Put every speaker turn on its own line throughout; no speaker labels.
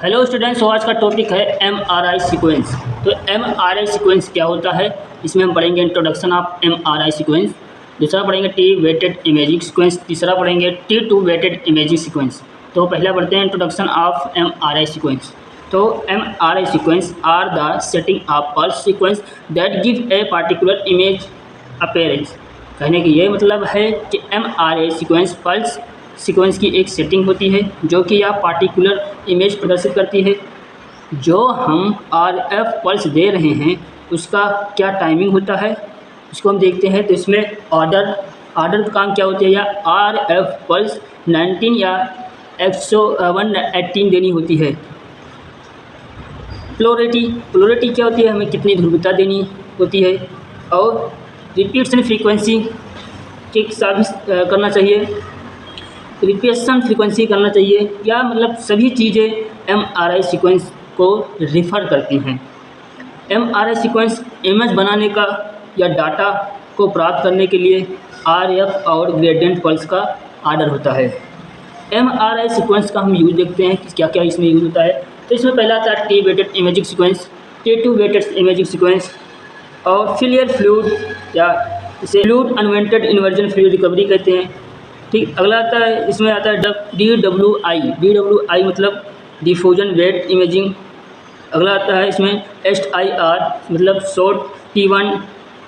Hello students, तो आज का टॉपिक है एमआरआई सीक्वेंस। तो एमआरआई सीक्वेंस क्या होता है, इसमें हम पढ़ेंगे इंट्रोडक्शन ऑफ एमआरआई सीक्वेंस। दूसरा पढ़ेंगे टी वेटेड इमेजिंग सीक्वेंस। तीसरा पढ़ेंगे T2 वेटेड इमेजिंग सीक्वेंस। तो पहला पढ़ते हैं इंट्रोडक्शन ऑफ एमआरआई सीक्वेंस। तो MRI sequence are the setting of pulse sequence that give a particular image appearance. कहने की ये मतलब है कि एमआरआई सीक्वेंस पल्स सीक्वेंस की एक सेटिंग होती है जो कि यह पार्टिकुलर इमेज प्रदर्शित करती है। जो हम आरएफ पल्स दे रहे हैं उसका क्या टाइमिंग होता है उसको हम देखते हैं। तो इसमें ऑर्डर का काम क्या होती है, या आरएफ पल्स 19 या 118 देनी होती है। पोलरिटी क्या होती है, हमें कितनी ध्रुवीयता देनी होती है। और रिपीट्स फ्रीक्वेंसी के साथ करना चाहिए, रिपीटेशन फ्रीक्वेंसी करना चाहिए, या मतलब सभी चीज़ें एमआरआई सीक्वेंस को रिफ़र करती हैं। एमआरआई सीक्वेंस इमेज बनाने का या डाटा को प्राप्त करने के लिए आरएफ और ग्रेडियंट पल्स का आर्डर होता है। एमआरआई सीक्वेंस का हम यूज देखते हैं कि क्या क्या इसमें यूज होता है। तो इसमें पहला आता है T weighted imaging sequence, T2 weighted imaging sequence, और फिलियर फ्लूइड या इसे fluid attenuated inversion fluid recovery कहते हैं। ठीक, अगला आता है, इसमें आता है DWI मतलब डिफ्यूजन वेट इमेजिंग। अगला आता है इसमें SIR मतलब शॉर्ट T1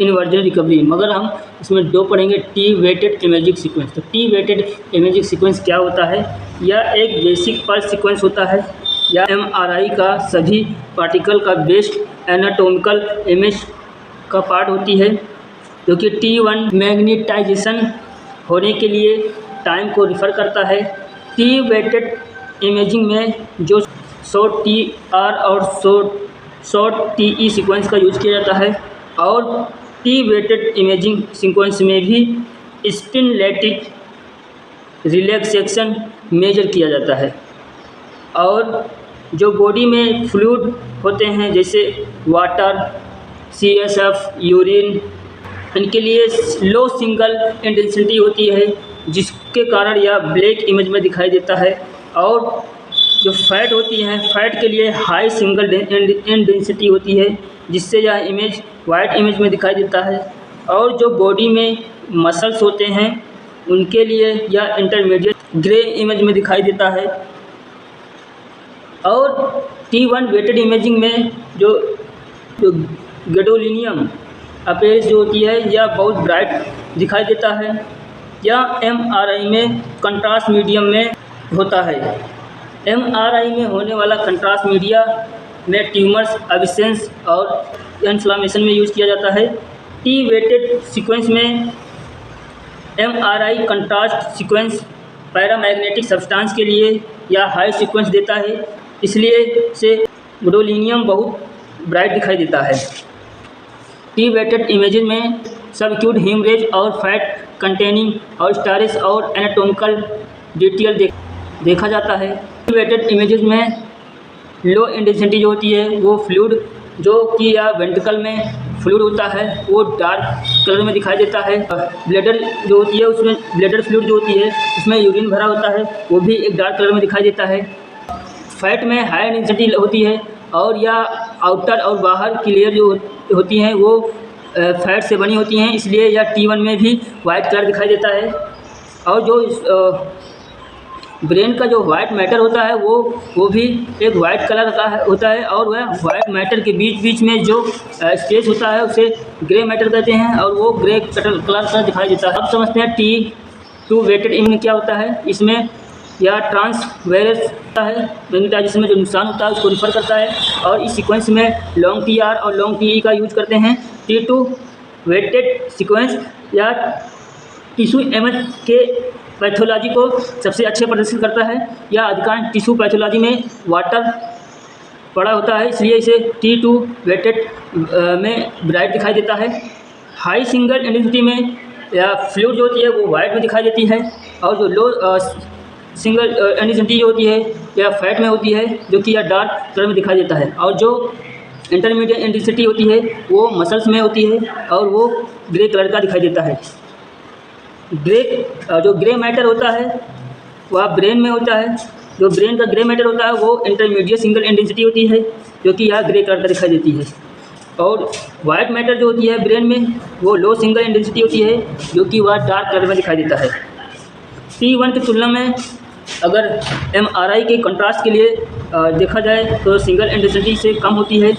इन्वर्जन रिकवरी। मगर हम इसमें दो पढ़ेंगे टी वेटेड इमेजिंग सीक्वेंस। तो टी वेटेड इमेजिंग सीक्वेंस क्या होता है, यह एक बेसिक पल्स सीक्वेंस होता है या एमआरआई का सभी पार्टिकल का बेस्ट एनाटोमिकल इमेज का पार्ट होती है, जो कि T1 मैग्नेटाइजेशन होने के लिए टाइम को रिफ़र करता है। टी वेटेड इमेजिंग में जो शॉर्ट TR और शॉर्ट TE सीक्वेंस का यूज़ किया जाता है, और टी वेटेड इमेजिंग सीक्वेंस में भी स्टिमुलेटेड रिलैक्सेशन मेजर किया जाता है। और जो बॉडी में फ्लूइड होते हैं जैसे वाटर, CSF, यूरिन, इनके लिए लो सिंगल इंटेंसिटी होती है जिसके कारण यह ब्लैक इमेज में दिखाई देता है। और जो फैट होती हैं, फैट के लिए हाई सिंगल इंटेंसिटी होती है जिससे यह इमेज वाइट इमेज में दिखाई देता है। और जो बॉडी में मसल्स होते हैं उनके लिए यह इंटरमीडिएट ग्रे इमेज में दिखाई देता है। और T1 वेटेड इमेजिंग में जो गैडोलिनियम अपीयरेंस जो होती है यह बहुत ब्राइट दिखाई देता है। यह एमआरआई में कंट्रास्ट मीडियम में होता है। एमआरआई में होने वाला कंट्रास्ट मीडिया में ट्यूमर्स, एब्सेंस और इन्फ्लामेशन में यूज़ किया जाता है। टी वेटेड सीक्वेंस में MRI contrast sequence paramagnetic substance के लिए या हाई सीक्वेंस देता है, इसलिए से गैडोलिनियम बहुत ब्राइट दिखाई देता है। टी वेटेड इमेजेस में सबक्यूट हेमरेज और फैट कंटेनिंग और स्टारेज और एनाटोमिकल डिटेल देखा जाता है। टी वेटेड इमेजेस में लो इंटेंसिटी जो होती है वो फ्लूइड जो कि या वेंट्रिकल में फ्लूइड होता है वो डार्क कलर में दिखाई देता है। ब्लैडर जो होती है उसमें ब्लैडर फ्लूइड जो होती है उसमें यूरिन भरा होता है वो भी एक डार्क कलर में दिखाई देता है। फैट में हाई इंटेंसिटी होती है और या आउटर और बाहर की लेयर जो होती हैं वो फैट से बनी होती हैं, इसलिए यह T1 में भी वाइट कलर दिखाई देता है। और जो ब्रेन का जो वाइट मैटर होता है वो भी एक वाइट कलर का होता है, और वह वाइट मैटर के बीच में जो स्पेस होता है उसे ग्रे मैटर कहते हैं, और वो ग्रे कलर का दिखाई देता है। अब समझते हैं T2 वेटेड इमेजिंग क्या होता है। इसमें यह ट्रांसवेरस होता है, मैग्नेटाइजेशन में जो नुकसान होता है उसको रिफ़र करता है। और इस सीक्वेंस में लॉन्ग TR और लॉन्ग TE का यूज करते हैं। T2 वेटेड सीक्वेंस या टिश्यू इमेज के पैथोलॉजी को सबसे अच्छे प्रदर्शित करता है। यह अधिकांश टिश्यू पैथोलॉजी में वाटर पड़ा होता है, इसलिए इसे T2 वेटेड में ब्राइट दिखाई देता है। हाई सिंगल इंटेंसिटी में या फ्लूइड जो होती है वो वाइट में दिखाई देती है, और जो लो सिंगल इंटेंसिटी जो होती है या फैट में होती है जो कि यह डार्क कलर में दिखाई देता है। और जो इंटरमीडिएट इंटेंसिटी होती है वो मसल्स में होती है और वो ग्रे कलर का दिखाई देता है। जो ग्रे मैटर होता है वह ब्रेन में होता है, जो ब्रेन का ग्रे मैटर होता है वो इंटरमीडिएट सिंगल इंटेंसिटी होती है, जो कि यहाँ ग्रे कलर का दिखाई देती है। और वाइट मैटर जो होती है ब्रेन में वो लो सिंगल इंटेंसिटी होती है, जो कि वह डार्क कलर में दिखाई देता है। T1 की तुलना में अगर MRI के कंट्रास्ट के लिए देखा जाए तो सिंगल इंटेंसिटी से कम होती है।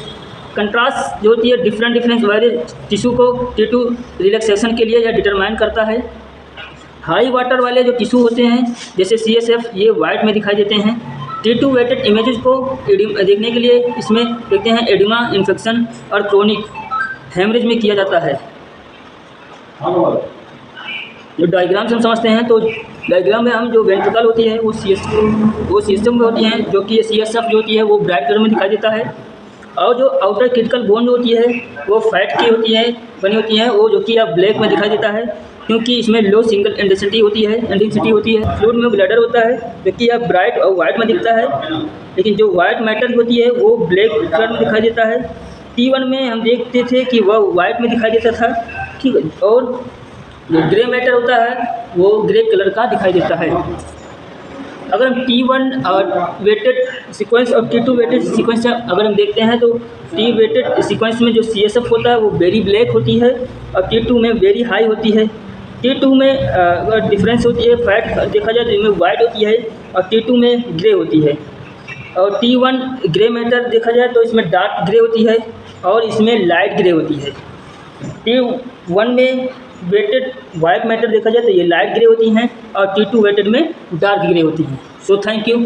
कंट्रास्ट जो होती है डिफरेंस वाले टिश्यू को T2 रिलैक्सेशन के लिए यह डिटरमाइन करता है। हाई वाटर वाले जो टिश्यू होते हैं जैसे CSF, ये वाइट में दिखाई देते हैं। T2 वेटेड इमेजेस को देखने के लिए इसमें देखते हैं एडिमा, इन्फेक्शन और क्रोनिक हेमरेज में किया जाता है। जो डायग्राम से हम समझते हैं तो डायग्राम में हम जो वेंट्रिकल होती है वो CSF में होती हैं, जो कि CSF जो होती है वो ब्राइट कलर में दिखाई देता है। और जो आउटर क्रिटिकल बोन जो होती है वो फैट की होती है, बनी होती है, वो जो कि अब ब्लैक में दिखाई देता है, क्योंकि इसमें लो सिंगल इंटेंसिटी होती है। फ्लूइड में ब्लैडर होता है जो कि अब ब्राइट और वाइट में दिखता है, लेकिन जो वाइट मैटर होती है वो ब्लैक कलर में दिखाई देता है। T1 में हम देखते थे कि वह वाइट में दिखाई देता था, ठीक है, और जो ग्रे मैटर होता है वो ग्रे कलर का दिखाई देता है। अगर हम T1 वेटेड सीक्वेंस और T2 वेटेड सीक्वेंस अगर हम देखते हैं तो T वेटेड सीक्वेंस में जो CSF होता है वो वेरी ब्लैक होती है और T2 में वेरी हाई होती है। T2 में अगर डिफरेंस होती है फैट देखा जाए तो इनमें वाइट होती है और T2 में ग्रे होती है। और T1 ग्रे मैटर देखा जाए तो इसमें डार्क ग्रे होती है और इसमें लाइट ग्रे होती है। T1 में वेटेड वाइट मैटर देखा जाए तो ये लाइट ग्रे होती हैं और T2 वेटेड में डार्क ग्रे होती हैं। So thank you.